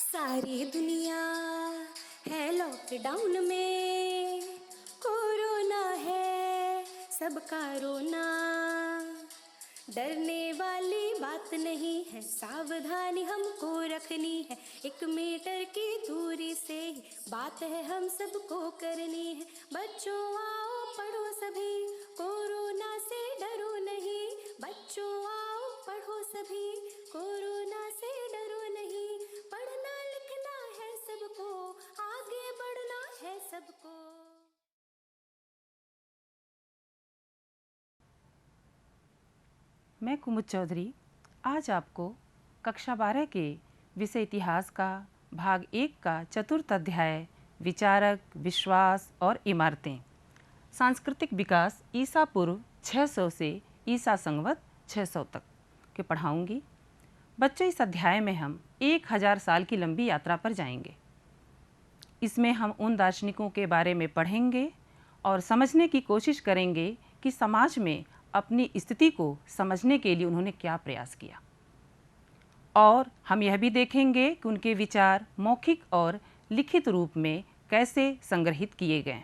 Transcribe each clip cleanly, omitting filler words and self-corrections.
सारी दुनिया है लॉकडाउन में, कोरोना है सबका रोना। डरने वाली बात नहीं है, सावधानी हमको रखनी है। 1 मीटर की दूरी से ही बात है हम सबको करनी है। बच्चों आओ पढ़ो सभी, कोरोना से डरो नहीं। बच्चों आओ पढ़ो सभी, कोरोना से डरो नहीं। पढ़ना लिखना है सबको, आगे बढ़ना है सबको। मैं कुमुद चौधरी आज आपको कक्षा 12 के विषय इतिहास का भाग 1 का चतुर्थ अध्याय विचारक, विश्वास और इमारतें, सांस्कृतिक विकास ईसा पूर्व 600 से ईसा संवत 600 तक के पढ़ाऊंगी। बच्चों, इस अध्याय में हम 1000 साल की लंबी यात्रा पर जाएंगे। इसमें हम उन दार्शनिकों के बारे में पढ़ेंगे और समझने की कोशिश करेंगे कि समाज में अपनी स्थिति को समझने के लिए उन्होंने क्या प्रयास किया। और हम यह भी देखेंगे कि उनके विचार मौखिक और लिखित रूप में कैसे संग्रहित किए गए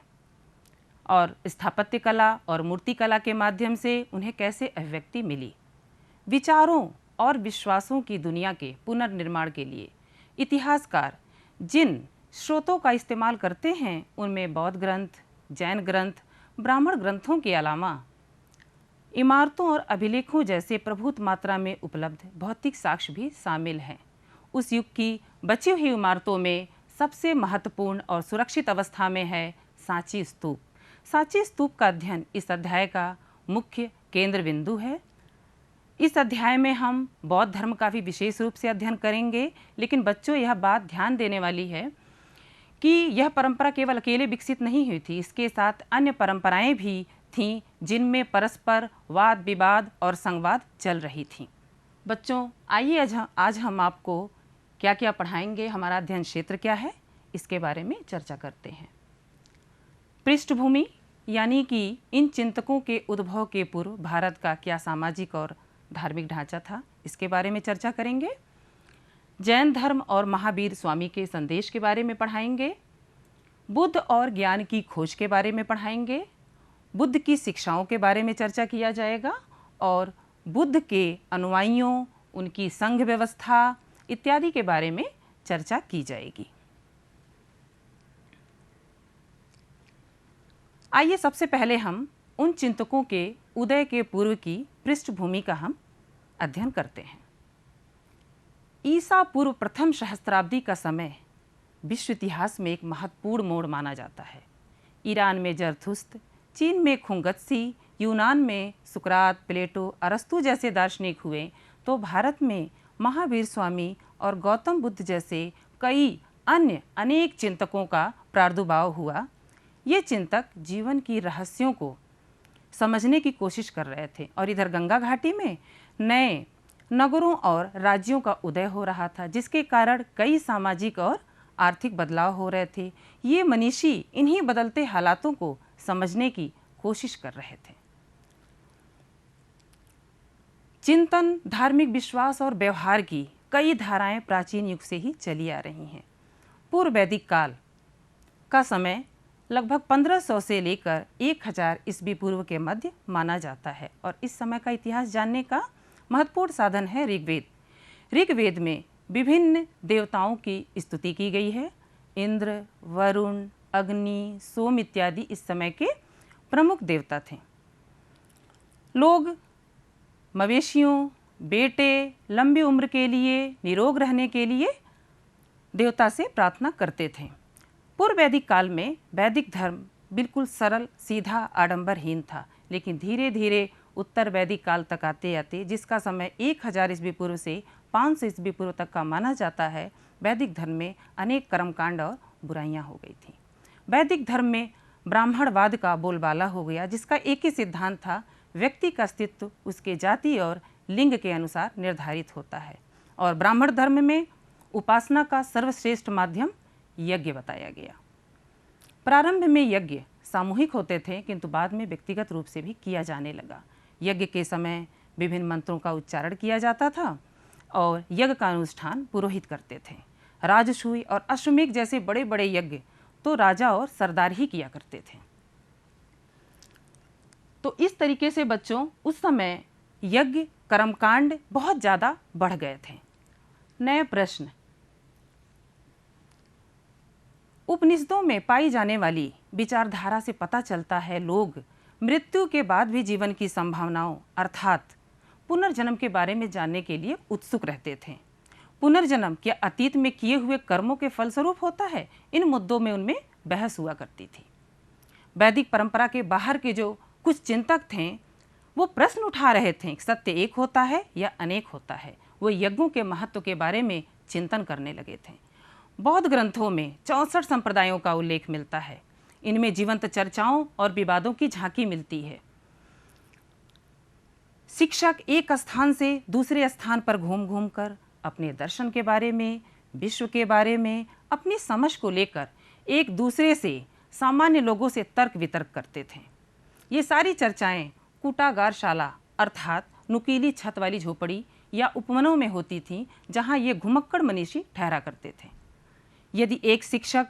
और स्थापत्य कला और मूर्तिकला के माध्यम से उन्हें कैसे अभिव्यक्ति मिली। विचारों और विश्वासों की दुनिया के पुनर्निर्माण के लिए इतिहासकार जिन स्रोतों का इस्तेमाल करते हैं उनमें बौद्ध ग्रंथ, जैन ग्रंथ, ब्राह्मण ग्रंथों के अलावा इमारतों और अभिलेखों जैसे प्रभुत मात्रा में उपलब्ध भौतिक साक्ष्य भी शामिल हैं। उस युग की बची हुई इमारतों में सबसे महत्वपूर्ण और सुरक्षित अवस्था में है सांची स्तूप। सांची स्तूप का अध्ययन इस अध्याय का मुख्य केंद्र बिंदु है। इस अध्याय में हम बौद्ध धर्म का भी विशेष रूप से अध्ययन करेंगे, लेकिन बच्चों यह बात ध्यान देने वाली है कि यह परंपरा केवल अकेले विकसित नहीं हुई थी, इसके साथ अन्य परंपराएं भी थीं जिनमें परस्पर वाद विवाद और संवाद चल रही थीं। बच्चों, आइए आज हम आपको क्या क्या पढ़ाएंगे, हमारा अध्ययन क्षेत्र क्या है, इसके बारे में चर्चा करते हैं। पृष्ठभूमि यानी कि इन चिंतकों के उद्भव के पूर्व भारत का क्या सामाजिक और धार्मिक ढांचा था, इसके बारे में चर्चा करेंगे। जैन धर्म और महावीर स्वामी के संदेश के बारे में पढ़ाएंगे। बुद्ध और ज्ञान की खोज के बारे में पढ़ाएंगे। बुद्ध की शिक्षाओं के बारे में चर्चा किया जाएगा और बुद्ध के अनुयायियों, उनकी संघ व्यवस्था इत्यादि के बारे में चर्चा की जाएगी। आइए सबसे पहले हम उन चिंतकों के उदय के पूर्व की पृष्ठभूमि का हम अध्ययन करते हैं। ईसा पूर्व प्रथम सहस्त्राब्दी का समय विश्व इतिहास में एक महत्वपूर्ण मोड़ माना जाता है। ईरान में जरथुस्त, चीन में खुंगत्सी, यूनान में सुकरात, प्लेटो, अरस्तु जैसे दार्शनिक हुए, तो भारत में महावीर स्वामी और गौतम बुद्ध जैसे कई अन्य अनेक चिंतकों का प्रादुर्भाव हुआ। ये चिंतक जीवन की रहस्यों को समझने की कोशिश कर रहे थे और इधर गंगा घाटी में नए नगरों और राज्यों का उदय हो रहा था, जिसके कारण कई सामाजिक और आर्थिक बदलाव हो रहे थे। ये मनीषी इन्हीं बदलते हालातों को समझने की कोशिश कर रहे थे। चिंतन, धार्मिक विश्वास और व्यवहार की कई धाराएं प्राचीन युग से ही चली आ रही हैं। पूर्व वैदिक काल का समय लगभग 1500 से लेकर 1000 ईस्वी पूर्व के मध्य माना जाता है और इस समय का इतिहास जानने का महत्वपूर्ण साधन है ऋग्वेद। ऋग्वेद में विभिन्न देवताओं की स्तुति की गई है। इंद्र, वरुण, अग्नि, सोम इत्यादि इस समय के प्रमुख देवता थे। लोग मवेशियों, बेटे, लंबी उम्र के लिए, निरोग रहने के लिए देवता से प्रार्थना करते थे। पूर्व वैदिक काल में वैदिक धर्म बिल्कुल सरल, सीधा, आडंबरहीन था, लेकिन धीरे धीरे उत्तर वैदिक काल तक आते आते, जिसका समय 1000 ईस्वी पूर्व से 500 ईस्वी पूर्व तक का माना जाता है, वैदिक धर्म में अनेक कर्मकांड और बुराइयां हो गई थी। वैदिक धर्म में ब्राह्मणवाद का बोलबाला हो गया, जिसका एक ही सिद्धांत था, व्यक्ति का अस्तित्व उसके जाति और लिंग के अनुसार निर्धारित होता है। और ब्राह्मण धर्म में उपासना का सर्वश्रेष्ठ माध्यम यज्ञ बताया गया। प्रारंभ में यज्ञ सामूहिक होते थे, किंतु बाद में व्यक्तिगत रूप से भी किया जाने लगा। यज्ञ के समय विभिन्न मंत्रों का उच्चारण किया जाता था और यज्ञ का अनुष्ठान पुरोहित करते थे। राजसूय और अश्वमेध जैसे बड़े बड़े यज्ञ तो राजा और सरदार ही किया करते थे। तो इस तरीके से बच्चों उस समय यज्ञ कर्मकांड बहुत ज़्यादा बढ़ गए थे। नए प्रश्न, उपनिषदों में पाई जाने वाली विचारधारा से पता चलता है लोग मृत्यु के बाद भी जीवन की संभावनाओं अर्थात पुनर्जन्म के बारे में जानने के लिए उत्सुक रहते थे। पुनर्जन्म क्या अतीत में किए हुए कर्मों के फलस्वरूप होता है? इन मुद्दों में उनमें बहस हुआ करती थी। वैदिक परंपरा के बाहर के जो कुछ चिंतक थे वो प्रश्न उठा रहे थे, सत्य एक होता है या अनेक होता है। वो यज्ञों के महत्व के बारे में चिंतन करने लगे थे। बौद्ध ग्रंथों में 64 संप्रदायों का उल्लेख मिलता है। इनमें जीवंत चर्चाओं और विवादों की झांकी मिलती है। शिक्षक एक स्थान से दूसरे स्थान पर घूम घूम कर अपने दर्शन के बारे में, विश्व के बारे में, अपनी समझ को लेकर एक दूसरे से, सामान्य लोगों से तर्क वितर्क करते थे। ये सारी चर्चाएं कूटागारशाला अर्थात नुकीली छत वाली झोपड़ी या उपवनों में होती थीं, जहां ये घुमक्कड़ मनीषी ठहरा करते थे। यदि एक शिक्षक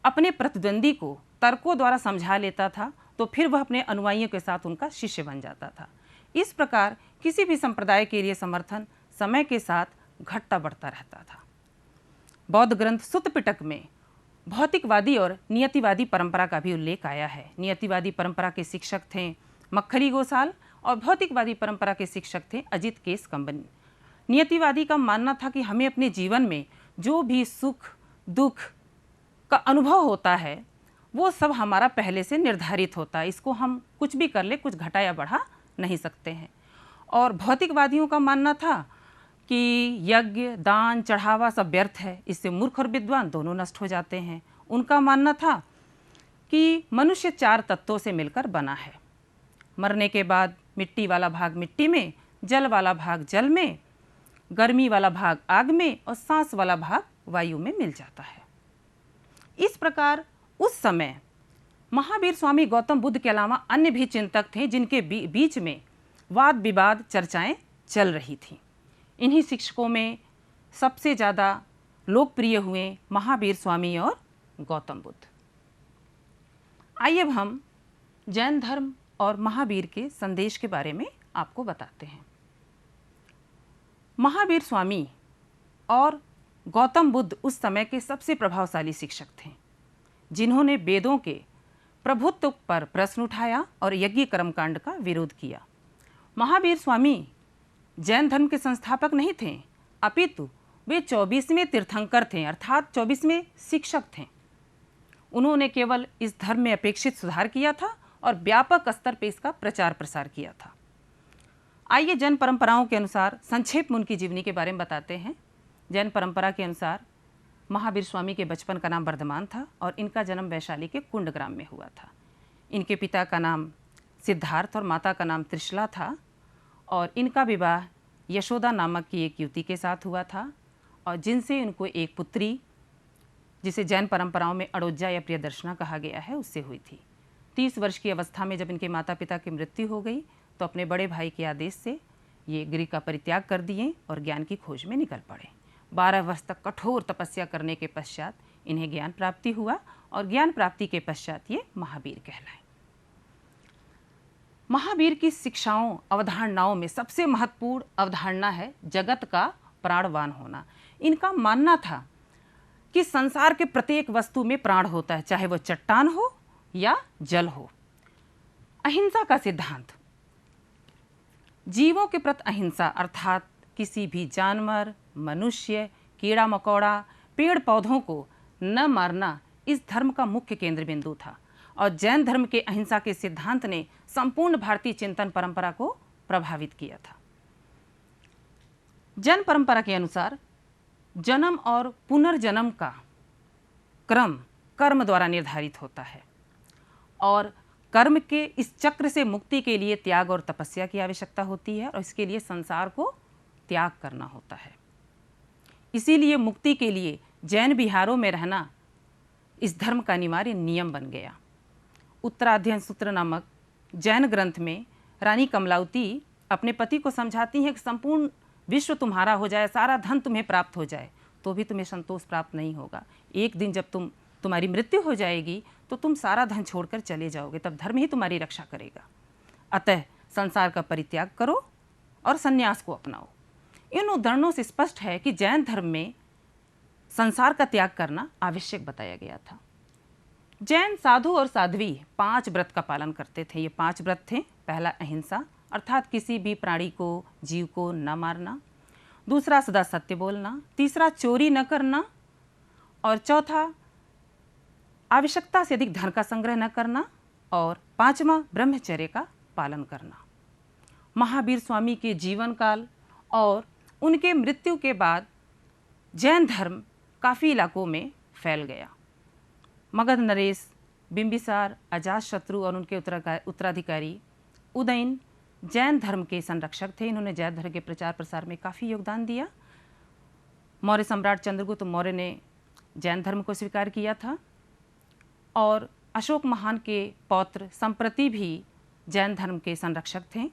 अपने प्रतिद्वंदी को तर्कों द्वारा समझा लेता था तो फिर वह अपने अनुयायियों के साथ उनका शिष्य बन जाता था। इस प्रकार किसी भी संप्रदाय के लिए समर्थन समय के साथ घटता बढ़ता रहता था। बौद्ध ग्रंथ सुत्त पिटक में भौतिकवादी और नियतिवादी परंपरा का भी उल्लेख आया है। नियतिवादी परंपरा के शिक्षक थे मक्खली गोसाल और भौतिकवादी परंपरा के शिक्षक थे अजित केस कंबनी। नियतिवादी का मानना था कि हमें अपने जीवन में जो भी सुख दुख का अनुभव होता है वो सब हमारा पहले से निर्धारित होता है, इसको हम कुछ भी कर ले, कुछ घटा या बढ़ा नहीं सकते हैं। और भौतिकवादियों का मानना था कि यज्ञ दान चढ़ावा सब व्यर्थ है, इससे मूर्ख और विद्वान दोनों नष्ट हो जाते हैं। उनका मानना था कि मनुष्य 4 तत्वों से मिलकर बना है। मरने के बाद मिट्टी वाला भाग मिट्टी में, जल वाला भाग जल में, गर्मी वाला भाग आग में और सांस वाला भाग वायु में मिल जाता है। इस प्रकार उस समय महावीर स्वामी गौतम बुद्ध के अलावा अन्य भी चिंतक थे जिनके बीच में वाद विवाद चर्चाएं चल रही थीं। इन्हीं शिक्षकों में सबसे ज़्यादा लोकप्रिय हुए महावीर स्वामी और गौतम बुद्ध। आइए अब हम जैन धर्म और महावीर के संदेश के बारे में आपको बताते हैं। महावीर स्वामी और गौतम बुद्ध उस समय के सबसे प्रभावशाली शिक्षक थे जिन्होंने वेदों के प्रभुत्व पर प्रश्न उठाया और यज्ञ कर्मकांड का विरोध किया। महावीर स्वामी जैन धर्म के संस्थापक नहीं थे, अपितु वे 24वें तीर्थंकर थे अर्थात 24वें शिक्षक थे। उन्होंने केवल इस धर्म में अपेक्षित सुधार किया था और व्यापक स्तर पर इसका प्रचार प्रसार किया था। आइए जैन परंपराओं के अनुसार संक्षेप में उनकी जीवनी के बारे में बताते हैं। जैन परंपरा के अनुसार महावीर स्वामी के बचपन का नाम वर्धमान था और इनका जन्म वैशाली के कुंडग्राम में हुआ था। इनके पिता का नाम सिद्धार्थ और माता का नाम त्रिशला था और इनका विवाह यशोदा नामक की एक युवती के साथ हुआ था और जिनसे इनको एक पुत्री, जिसे जैन परंपराओं में अड़ोज्जा या प्रियदर्शना कहा गया है, उससे हुई थी। 30 वर्ष की अवस्था में जब इनके माता पिता की मृत्यु हो गई तो अपने बड़े भाई के आदेश से ये गृह का परित्याग कर दिए और ज्ञान की खोज में निकल पड़े। 12 वर्ष तक कठोर तपस्या करने के पश्चात इन्हें ज्ञान प्राप्ति हुआ और ज्ञान प्राप्ति के पश्चात ये महावीर कहलाए। महावीर की शिक्षाओं अवधारणाओं में सबसे महत्वपूर्ण अवधारणा है जगत का प्राणवान होना। इनका मानना था कि संसार के प्रत्येक वस्तु में प्राण होता है, चाहे वह चट्टान हो या जल हो। अहिंसा का सिद्धांत, जीवों के प्रति अहिंसा अर्थात किसी भी जानवर, मनुष्य, कीड़ा मकोड़ा, पेड़ पौधों को न मारना इस धर्म का मुख्य केंद्र बिंदु था और जैन धर्म के अहिंसा के सिद्धांत ने संपूर्ण भारतीय चिंतन परंपरा को प्रभावित किया था। जैन परंपरा के अनुसार जन्म और पुनर्जन्म का क्रम कर्म द्वारा निर्धारित होता है और कर्म के इस चक्र से मुक्ति के लिए त्याग और तपस्या की आवश्यकता होती है और इसके लिए संसार को त्याग करना होता है। इसीलिए मुक्ति के लिए जैन विहारों में रहना इस धर्म का अनिवार्य नियम बन गया। उत्तराध्ययन सूत्र नामक जैन ग्रंथ में रानी कमलावती अपने पति को समझाती हैं कि संपूर्ण विश्व तुम्हारा हो जाए, सारा धन तुम्हें प्राप्त हो जाए, तो भी तुम्हें संतोष प्राप्त नहीं होगा। एक दिन जब तुम्हारी मृत्यु हो जाएगी तो तुम सारा धन छोड़कर चले जाओगे, तब धर्म ही तुम्हारी रक्षा करेगा। अतः संसार का परित्याग करो और संन्यास को अपनाओ। इन उदाहरणों से स्पष्ट है कि जैन धर्म में संसार का त्याग करना आवश्यक बताया गया था। जैन साधु और साध्वी 5 व्रत का पालन करते थे। ये 5 व्रत थे। पहला अहिंसा, अर्थात किसी भी प्राणी को, जीव को न मारना। दूसरा सदा सत्य बोलना। तीसरा चोरी न करना। और चौथा आवश्यकता से अधिक धन का संग्रह न करना। और 5वां ब्रह्मचर्य का पालन करना। महावीर स्वामी के जीवन काल और उनके मृत्यु के बाद जैन धर्म काफ़ी इलाकों में फैल गया। मगध नरेश, बिंबिसार, अजातशत्रु और उनके उत्तराधिकारी उदयन जैन धर्म के संरक्षक थे। इन्होंने जैन धर्म के प्रचार प्रसार में काफ़ी योगदान दिया। मौर्य सम्राट चंद्रगुप्त मौर्य ने जैन धर्म को स्वीकार किया था और अशोक महान के पौत्र संप्रति भी जैन धर्म के संरक्षक थे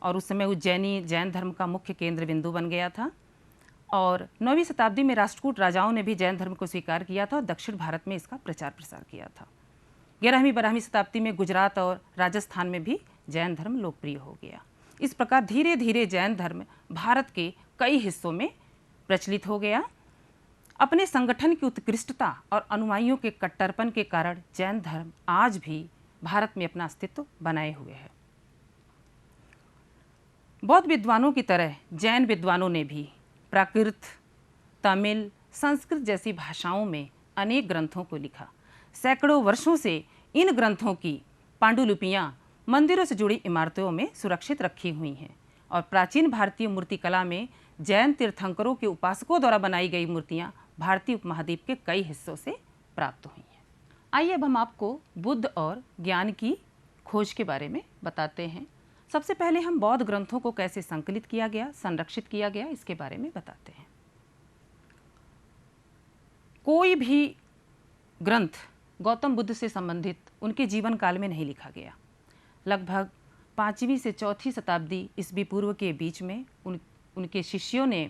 और उस समय उज्जैनी जैन धर्म का मुख्य केंद्र बिंदु बन गया था। और 9वीं शताब्दी में राष्ट्रकूट राजाओं ने भी जैन धर्म को स्वीकार किया था और दक्षिण भारत में इसका प्रचार प्रसार किया था। 11वीं 12वीं शताब्दी में गुजरात और राजस्थान में भी जैन धर्म लोकप्रिय हो गया। इस प्रकार धीरे धीरे जैन धर्म भारत के कई हिस्सों में प्रचलित हो गया। अपने संगठन की उत्कृष्टता और अनुयायियों के कट्टरपन के कारण जैन धर्म आज भी भारत में अपना अस्तित्व बनाए हुए है। बौद्ध विद्वानों की तरह जैन विद्वानों ने भी प्राकृत, तमिल, संस्कृत जैसी भाषाओं में अनेक ग्रंथों को लिखा। सैकड़ों वर्षों से इन ग्रंथों की पांडुलिपियां मंदिरों से जुड़ी इमारतों में सुरक्षित रखी हुई हैं और प्राचीन भारतीय मूर्तिकला में जैन तीर्थंकरों के उपासकों द्वारा बनाई गई मूर्तियां भारतीय उपमहाद्वीप के कई हिस्सों से प्राप्त हुई हैं। आइए अब हम आपको बुद्ध और ज्ञान की खोज के बारे में बताते हैं। सबसे पहले हम बौद्ध ग्रंथों को कैसे संकलित किया गया, संरक्षित किया गया, इसके बारे में बताते हैं। कोई भी ग्रंथ गौतम बुद्ध से संबंधित उनके जीवन काल में नहीं लिखा गया। लगभग 5वीं से 4वीं शताब्दी ईस्वी पूर्व के बीच में उनके शिष्यों ने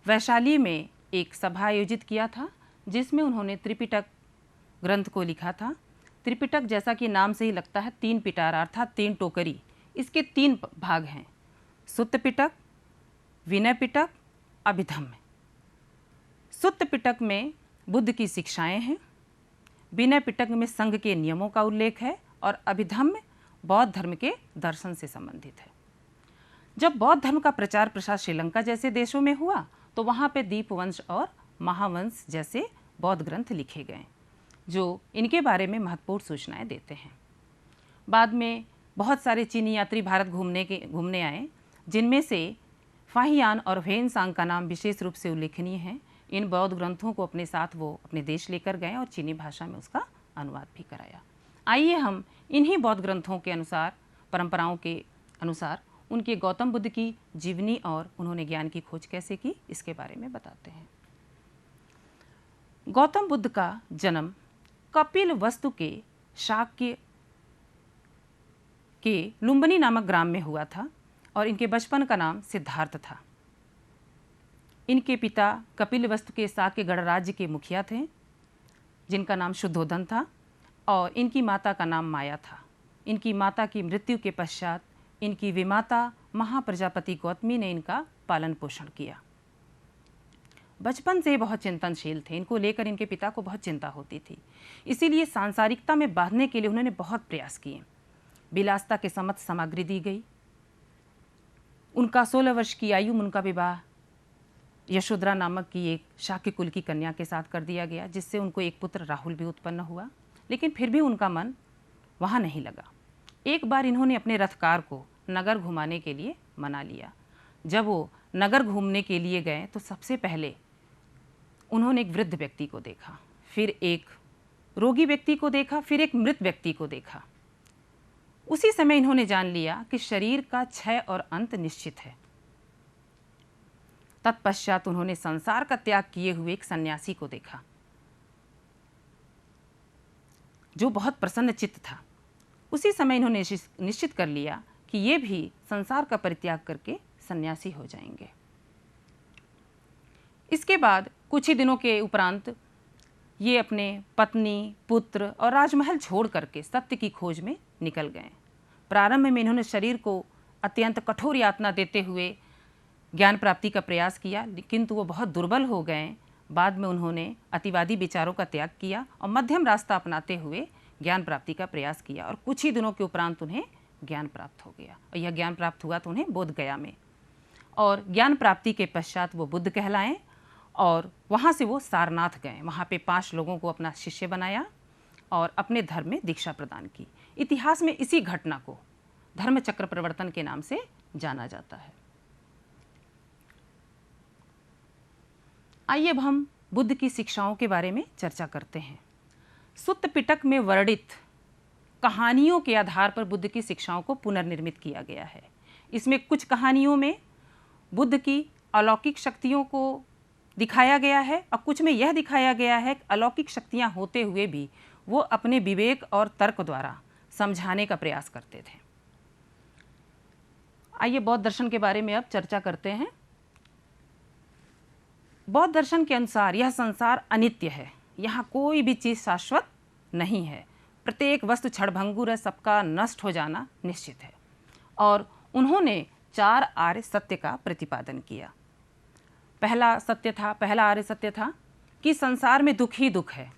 वैशाली में एक सभा आयोजित किया था जिसमें उन्होंने त्रिपिटक ग्रंथ को लिखा था। त्रिपिटक जैसा कि नाम से ही लगता है 3 पिटारा अर्थात 3 टोकरी। इसके 3 भाग हैं, सुत्त पिटक, विनय पिटक, अभिधम्म। सुत्त पिटक में बुद्ध की शिक्षाएं हैं, विनय पिटक में संघ के नियमों का उल्लेख है और अभिधम्म बौद्ध धर्म के दर्शन से संबंधित है। जब बौद्ध धर्म का प्रचार प्रसार श्रीलंका जैसे देशों में हुआ तो वहाँ पे दीपवंश और महावंश जैसे बौद्ध ग्रंथ लिखे गए जो इनके बारे में महत्वपूर्ण सूचनाएं देते हैं। बाद में बहुत सारे चीनी यात्री भारत घूमने आए, जिनमें से फाहियान और ह्वेनसांग का नाम विशेष रूप से उल्लेखनीय है। इन बौद्ध ग्रंथों को अपने साथ वो अपने देश लेकर गए और चीनी भाषा में उसका अनुवाद भी कराया। आइए हम इन्हीं बौद्ध ग्रंथों के अनुसार, परंपराओं के अनुसार उनके गौतम बुद्ध की जीवनी और उन्होंने ज्ञान की खोज कैसे की इसके बारे में बताते हैं। गौतम बुद्ध का जन्म कपिल वस्तु के शाक्य के लुम्बिनी नामक ग्राम में हुआ था और इनके बचपन का नाम सिद्धार्थ था। इनके पिता कपिलवस्तु के शाक्य गणराज्य के मुखिया थे जिनका नाम शुद्धोधन था और इनकी माता का नाम माया था। इनकी माता की मृत्यु के पश्चात इनकी विमाता महाप्रजापति गौतमी ने इनका पालन पोषण किया। बचपन से बहुत चिंतनशील थे, इनको लेकर इनके पिता को बहुत चिंता होती थी, इसीलिए सांसारिकता में बांधने के लिए उन्होंने बहुत प्रयास किए। विलासता के समस्त सामग्री दी गई। उनका 16 वर्ष की आयु में उनका विवाह यशोधरा नामक की एक शाक्य कुल की कन्या के साथ कर दिया गया, जिससे उनको एक पुत्र राहुल भी उत्पन्न हुआ। लेकिन फिर भी उनका मन वहाँ नहीं लगा। एक बार इन्होंने अपने रथकार को नगर घुमाने के लिए मना लिया। जब वो नगर घूमने के लिए गए तो सबसे पहले उन्होंने एक वृद्ध व्यक्ति को देखा, फिर एक रोगी व्यक्ति को देखा, फिर एक मृत व्यक्ति को देखा। उसी समय इन्होंने जान लिया कि शरीर का क्षय और अंत निश्चित है। तत्पश्चात उन्होंने संसार का त्याग किए हुए एक सन्यासी को देखा जो बहुत प्रसन्न चित्त था। उसी समय इन्होंने निश्चित कर लिया कि ये भी संसार का परित्याग करके सन्यासी हो जाएंगे। इसके बाद कुछ ही दिनों के उपरांत ये अपने पत्नी, पुत्र और राजमहल छोड़ करके सत्य की खोज में निकल गए। प्रारंभ में इन्होंने शरीर को अत्यंत कठोर यातना देते हुए ज्ञान प्राप्ति का प्रयास किया, किंतु वो बहुत दुर्बल हो गए। बाद में उन्होंने अतिवादी विचारों का त्याग किया और मध्यम रास्ता अपनाते हुए ज्ञान प्राप्ति का प्रयास किया और कुछ ही दिनों के उपरांत उन्हें ज्ञान प्राप्त हो गया। और यह ज्ञान प्राप्त हुआ तो उन्हें बोध गया में, और ज्ञान प्राप्ति के पश्चात वो बुद्ध कहलाएं और वहाँ से वो सारनाथ गए। वहाँ पे 5 लोगों को अपना शिष्य बनाया और अपने धर्म में दीक्षा प्रदान की। इतिहास में इसी घटना को धर्म चक्र प्रवर्तन के नाम से जाना जाता है। आइए अब हम बुद्ध की शिक्षाओं के बारे में चर्चा करते हैं। सुत्त पिटक में वर्णित कहानियों के आधार पर बुद्ध की शिक्षाओं को पुनर्निर्मित किया गया है। इसमें कुछ कहानियों में बुद्ध की अलौकिक शक्तियों को दिखाया गया है और कुछ में यह दिखाया गया है कि अलौकिक शक्तियां होते हुए भी वो अपने विवेक और तर्क द्वारा समझाने का प्रयास करते थे। आइए बौद्ध दर्शन के बारे में अब चर्चा करते हैं। बौद्ध दर्शन के अनुसार यह संसार अनित्य है, यहाँ कोई भी चीज़ शाश्वत नहीं है, प्रत्येक वस्तु क्षणभंगुर है, सबका नष्ट हो जाना निश्चित है। और उन्होंने 4 आर्य सत्य का प्रतिपादन किया। पहला आर्य सत्य था कि संसार में दुख ही दुख है।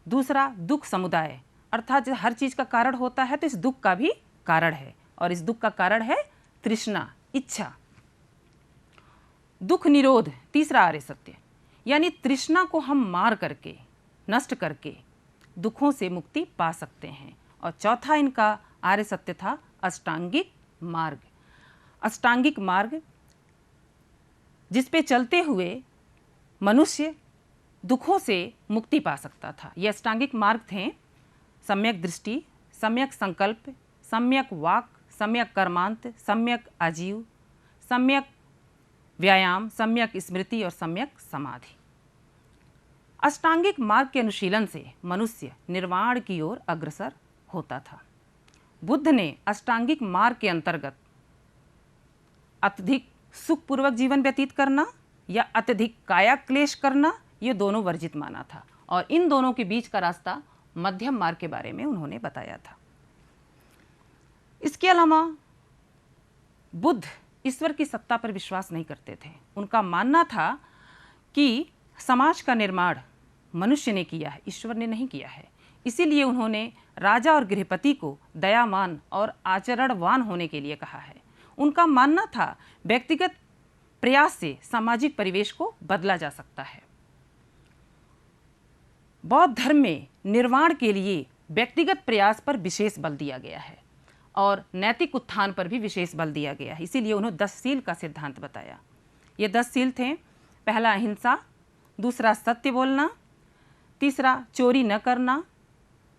दूसरा, दुख समुदाय, अर्थात हर चीज़ का कारण होता है तो इस दुख का भी कारण है, और इस दुख का कारण है तृष्णा, इच्छा। दुख निरोध, तीसरा आर्य सत्य, यानी तृष्णा को हम मार करके, नष्ट करके दुखों से मुक्ति पा सकते हैं। और चौथा इनका आर्य सत्य था अष्टांगिक मार्ग। अष्टांगिक मार्ग जिस पे चलते हुए मनुष्य दुखों से मुक्ति पा सकता था। ये अष्टांगिक मार्ग थे सम्यक दृष्टि, सम्यक संकल्प, सम्यक वाक, सम्यक कर्मांत, सम्यक आजीव, सम्यक व्यायाम, सम्यक स्मृति और सम्यक समाधि। अष्टांगिक मार्ग के अनुशीलन से मनुष्य निर्वाण की ओर अग्रसर होता था। बुद्ध ने अष्टांगिक मार्ग के अंतर्गत अत्यधिक सुखपूर्वक जीवन व्यतीत करना या अत्यधिक काया क्लेश करना, ये दोनों वर्जित माना था, और इन दोनों के बीच का रास्ता मध्यम मार्ग के बारे में उन्होंने बताया था। इसके अलावा बुद्ध ईश्वर की सत्ता पर विश्वास नहीं करते थे। उनका मानना था कि समाज का निर्माण मनुष्य ने किया है, ईश्वर ने नहीं किया है। इसीलिए उन्होंने राजा और गृहपति को दयावान और आचरणवान होने के लिए कहा है। उनका मानना था व्यक्तिगत प्रयास से सामाजिक परिवेश को बदला जा सकता है। बौद्ध धर्म में निर्वाण के लिए व्यक्तिगत प्रयास पर विशेष बल दिया गया है और नैतिक उत्थान पर भी विशेष बल दिया गया है। इसीलिए उन्होंने 10 शील का सिद्धांत बताया। ये 10 शील थे। पहला अहिंसा, दूसरा सत्य बोलना, तीसरा चोरी न करना,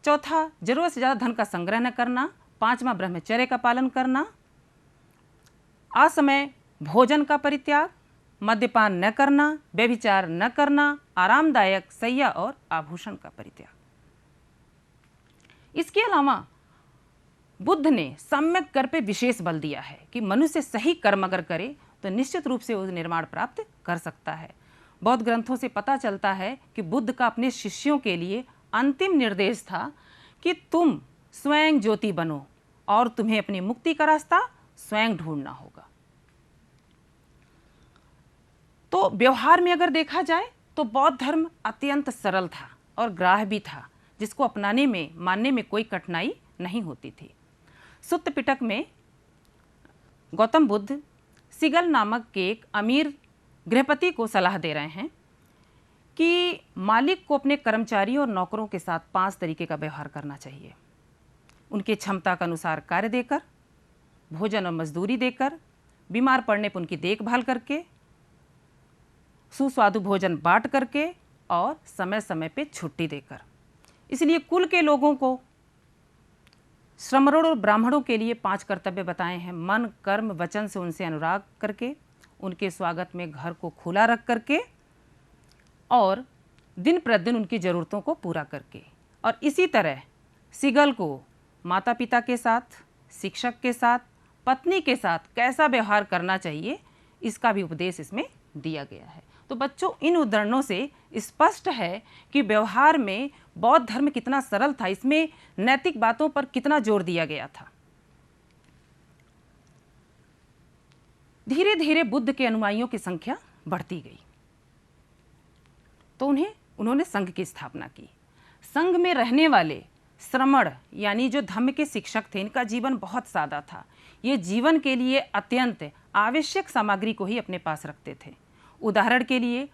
चौथा जरूरत से ज़्यादा धन का संग्रह न करना, पांचवा ब्रह्मचर्य का पालन करना, असमय भोजन का परित्याग, मद्यपान न करना, व्यभिचार न करना, आरामदायक शैया और आभूषण का परित्याग। इसके अलावा बुद्ध ने सम्यक कर्म पे विशेष बल दिया है कि मनुष्य सही कर्म अगर करे तो निश्चित रूप से वो निर्वाण प्राप्त कर सकता है। बौद्ध ग्रंथों से पता चलता है कि बुद्ध का अपने शिष्यों के लिए अंतिम निर्देश था कि तुम स्वयं ज्योति बनो और तुम्हें अपनी मुक्ति का रास्ता स्वयं ढूंढना होगा। तो व्यवहार में अगर देखा जाए तो बौद्ध धर्म अत्यंत सरल था और ग्राह्य भी था, जिसको अपनाने में, मानने में कोई कठिनाई नहीं होती थी। सुत्त पिटक में गौतम बुद्ध सिगल नामक के एक अमीर गृहपति को सलाह दे रहे हैं कि मालिक को अपने कर्मचारियों और नौकरों के साथ 5 तरीके का व्यवहार करना चाहिए। उनके क्षमता के अनुसार कार्य देकर, भोजन और मजदूरी देकर, बीमार पड़ने पर उनकी देखभाल करके, सुस्वादु भोजन बांट करके और समय समय पे छुट्टी देकर। इसलिए कुल के लोगों को, श्रमणों और ब्राह्मणों के लिए 5 कर्तव्य बताए हैं। मन, कर्म, वचन से उनसे अनुराग करके, उनके स्वागत में घर को खुला रख करके और दिन प्रतिदिन उनकी ज़रूरतों को पूरा करके। और इसी तरह सिगल को माता पिता के साथ, शिक्षक के साथ, पत्नी के साथ कैसा व्यवहार करना चाहिए, इसका भी उपदेश इसमें दिया गया है। तो बच्चों, इन उदाहरणों से स्पष्ट है कि व्यवहार में बौद्ध धर्म कितना सरल था, इसमें नैतिक बातों पर कितना जोर दिया गया था। धीरे धीरे बुद्ध के अनुयायियों की संख्या बढ़ती गई तो उन्होंने संघ की स्थापना की। संघ में रहने वाले श्रमण यानी जो धम्म के शिक्षक थे, इनका जीवन बहुत सादा था। ये जीवन के लिए अत्यंत आवश्यक सामग्री को ही अपने पास रखते थे। उदाहरण के लिए,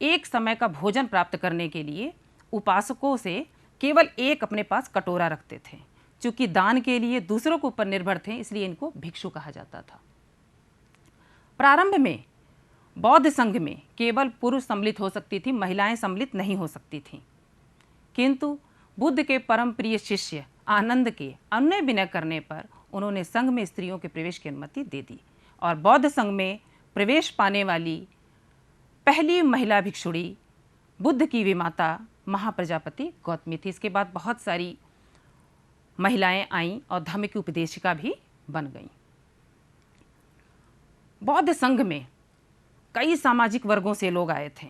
एक समय का भोजन प्राप्त करने के लिए उपासकों से केवल एक अपने पास कटोरा रखते थे। चूंकि दान के लिए दूसरों के ऊपर निर्भर थे, इसलिए इनको भिक्षु कहा जाता था। प्रारंभ में बौद्ध संघ में केवल पुरुष सम्मिलित हो सकती थी, महिलाएं सम्मिलित नहीं हो सकती थीं। किंतु बुद्ध के परम प्रिय शिष्य आनंद के अनुनय विनय करने पर उन्होंने संघ में स्त्रियों के प्रवेश की अनुमति दे दी और बौद्ध संघ में प्रवेश पाने वाली पहली महिला भिक्षुणी बुद्ध की विमाता महाप्रजापति गौतमी थी। इसके बाद बहुत सारी महिलाएं आईं और धम्म की उपदेशिका भी बन गईं। बौद्ध संघ में कई सामाजिक वर्गों से लोग आए थे।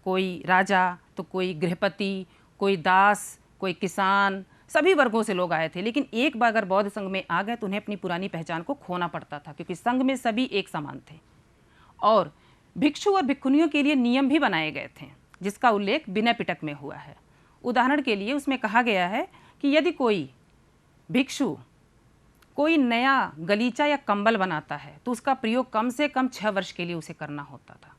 कोई राजा तो कोई गृहपति, कोई दास, कोई किसान, सभी वर्गों से लोग आए थे। लेकिन एक बार अगर बौद्ध संघ में आ गए तो उन्हें अपनी पुरानी पहचान को खोना पड़ता था, क्योंकि संघ में सभी एक समान थे। और भिक्षु और भिक्षुणियों के लिए नियम भी बनाए गए थे, जिसका उल्लेख विनय पिटक में हुआ है। उदाहरण के लिए उसमें कहा गया है कि यदि कोई भिक्षु कोई नया गलीचा या कंबल बनाता है तो उसका प्रयोग कम से कम 6 वर्ष के लिए उसे करना होता था।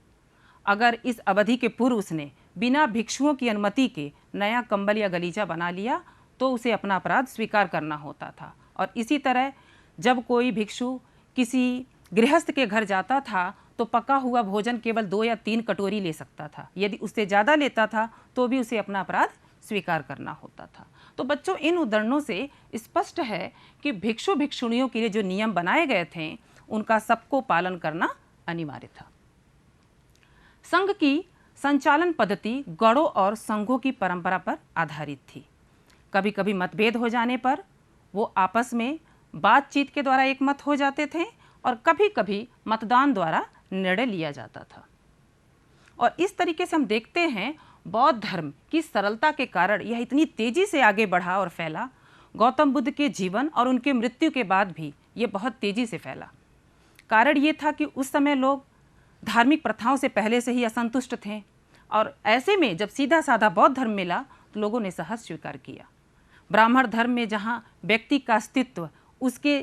अगर इस अवधि के पूर्व उसने बिना भिक्षुओं की अनुमति के नया कंबल या गलीचा बना लिया तो उसे अपना अपराध स्वीकार करना होता था। और इसी तरह जब कोई भिक्षु किसी गृहस्थ के घर जाता था तो पका हुआ भोजन केवल 2 या 3 कटोरी ले सकता था। यदि उससे ज़्यादा लेता था तो भी उसे अपना अपराध स्वीकार करना होता था। तो बच्चों, इन उदाहरणों से स्पष्ट है कि भिक्षु भिक्षुणियों के लिए जो नियम बनाए गए थे उनका सबको पालन करना अनिवार्य था। संघ की संचालन पद्धति गणों और संघों की परंपरा पर आधारित थी। कभी कभी मतभेद हो जाने पर वो आपस में बातचीत के द्वारा एकमत हो जाते थे और कभी कभी मतदान द्वारा निर्णय लिया जाता था। और इस तरीके से हम देखते हैं बौद्ध धर्म की सरलता के कारण यह इतनी तेजी से आगे बढ़ा और फैला। गौतम बुद्ध के जीवन और उनके मृत्यु के बाद भी ये बहुत तेजी से फैला। कारण ये था कि उस समय लोग धार्मिक प्रथाओं से पहले से ही असंतुष्ट थे और ऐसे में जब सीधा साधा बौद्ध धर्म मिला तो लोगों ने सहज स्वीकार किया। ब्राह्मण धर्म में जहाँ व्यक्ति का अस्तित्व उसके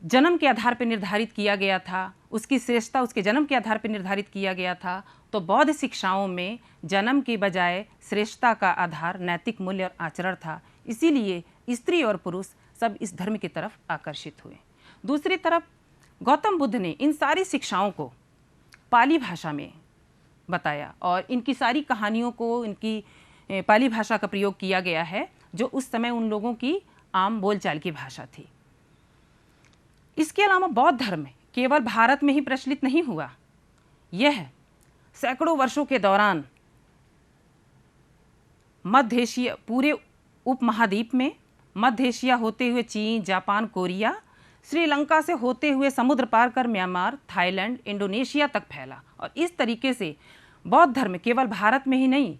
जन्म के आधार पर निर्धारित किया गया था, उसकी श्रेष्ठता उसके जन्म के आधार पर निर्धारित किया गया था, तो बौद्ध शिक्षाओं में जन्म के बजाय श्रेष्ठता का आधार नैतिक मूल्य और आचरण था। इसीलिए स्त्री और पुरुष सब इस धर्म की तरफ आकर्षित हुए। दूसरी तरफ गौतम बुद्ध ने इन सारी शिक्षाओं को पाली भाषा में बताया और इनकी सारी कहानियों को इनकी पाली भाषा का प्रयोग किया गया है, जो उस समय उन लोगों की आम बोलचाल की भाषा थी। इसके अलावा बौद्ध धर्म केवल भारत में ही प्रचलित नहीं हुआ, यह सैकड़ों वर्षों के दौरान मध्य एशिया, पूरे उपमहाद्वीप में, मध्य एशिया होते हुए चीन, जापान, कोरिया, श्रीलंका से होते हुए समुद्र पार कर म्यांमार, थाईलैंड, इंडोनेशिया तक फैला। और इस तरीके से बौद्ध धर्म केवल भारत में ही नहीं,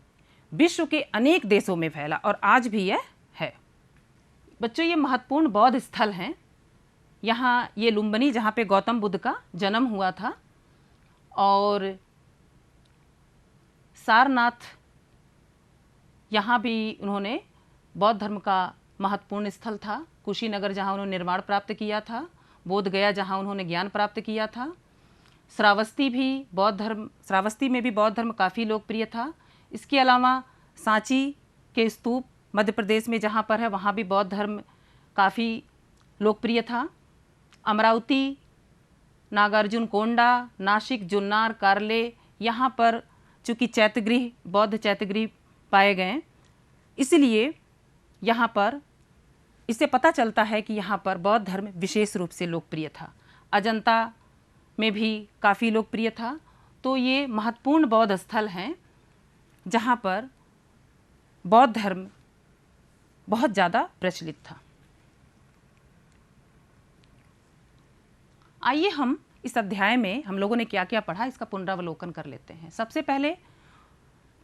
विश्व के अनेक देशों में फैला और आज भी यह है। बच्चों, ये महत्वपूर्ण बौद्ध स्थल हैं। यहाँ ये लुम्बिनी जहाँ पे गौतम बुद्ध का जन्म हुआ था, और सारनाथ यहाँ भी उन्होंने बौद्ध धर्म का महत्वपूर्ण स्थल था। कुशीनगर जहाँ उन्होंने निर्माण प्राप्त किया था, बोध गया जहाँ उन्होंने ज्ञान प्राप्त किया था। श्रावस्ती में भी बौद्ध धर्म काफ़ी लोकप्रिय था। इसके अलावा सांची के स्तूप मध्य प्रदेश में जहाँ पर है, वहाँ भी बौद्ध धर्म काफ़ी लोकप्रिय था। अमरावती, नागार्जुन कोंडा, नासिक, जुन्नार, कार्ले, यहाँ पर चूँकि चैत्यगृह, बौद्ध चैत्यगृह पाए गए, इसलिए यहाँ पर इससे पता चलता है कि यहाँ पर बौद्ध धर्म विशेष रूप से लोकप्रिय था। अजंता में भी काफ़ी लोकप्रिय था। तो ये महत्वपूर्ण बौद्ध स्थल हैं जहाँ पर बौद्ध धर्म बहुत ज़्यादा प्रचलित था। आइए हम इस अध्याय में हम लोगों ने क्या क्या पढ़ा, इसका पुनरावलोकन कर लेते हैं। सबसे पहले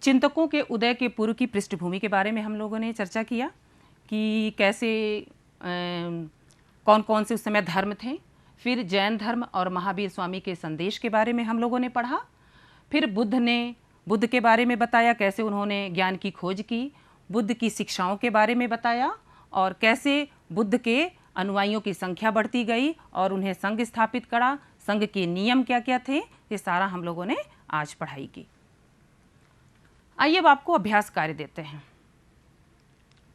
चिंतकों के उदय के पूर्व की पृष्ठभूमि के बारे में हम लोगों ने चर्चा किया कि कैसे कौन कौन से उस समय धर्म थे। फिर जैन धर्म और महावीर स्वामी के संदेश के बारे में हम लोगों ने पढ़ा। फिर बुद्ध के बारे में बताया, कैसे उन्होंने ज्ञान की खोज की, बुद्ध की शिक्षाओं के बारे में बताया और कैसे बुद्ध के अनुयायियों की संख्या बढ़ती गई और उन्हें संघ स्थापित करा, संघ के नियम क्या क्या थे, ये सारा हम लोगों ने आज पढ़ाई की। आइए अब आपको अभ्यास कार्य देते हैं।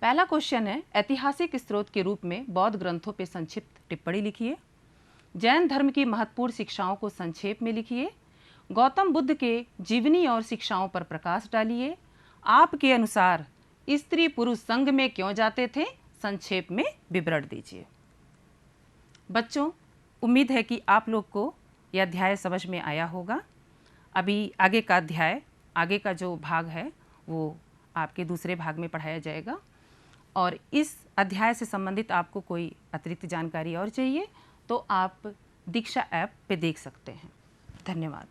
पहला क्वेश्चन है, ऐतिहासिक स्रोत के रूप में बौद्ध ग्रंथों पर संक्षिप्त टिप्पणी लिखिए। जैन धर्म की महत्वपूर्ण शिक्षाओं को संक्षेप में लिखिए। गौतम बुद्ध के जीवनी और शिक्षाओं पर प्रकाश डालिए। आपके अनुसार स्त्री पुरुष संघ में क्यों जाते थे, संक्षेप में विवरण दीजिए। बच्चों, उम्मीद है कि आप लोग को यह अध्याय समझ में आया होगा। अभी आगे का अध्याय, आगे का जो भाग है वो आपके दूसरे भाग में पढ़ाया जाएगा और इस अध्याय से संबंधित आपको कोई अतिरिक्त जानकारी और चाहिए तो आप दीक्षा ऐप पे देख सकते हैं। धन्यवाद।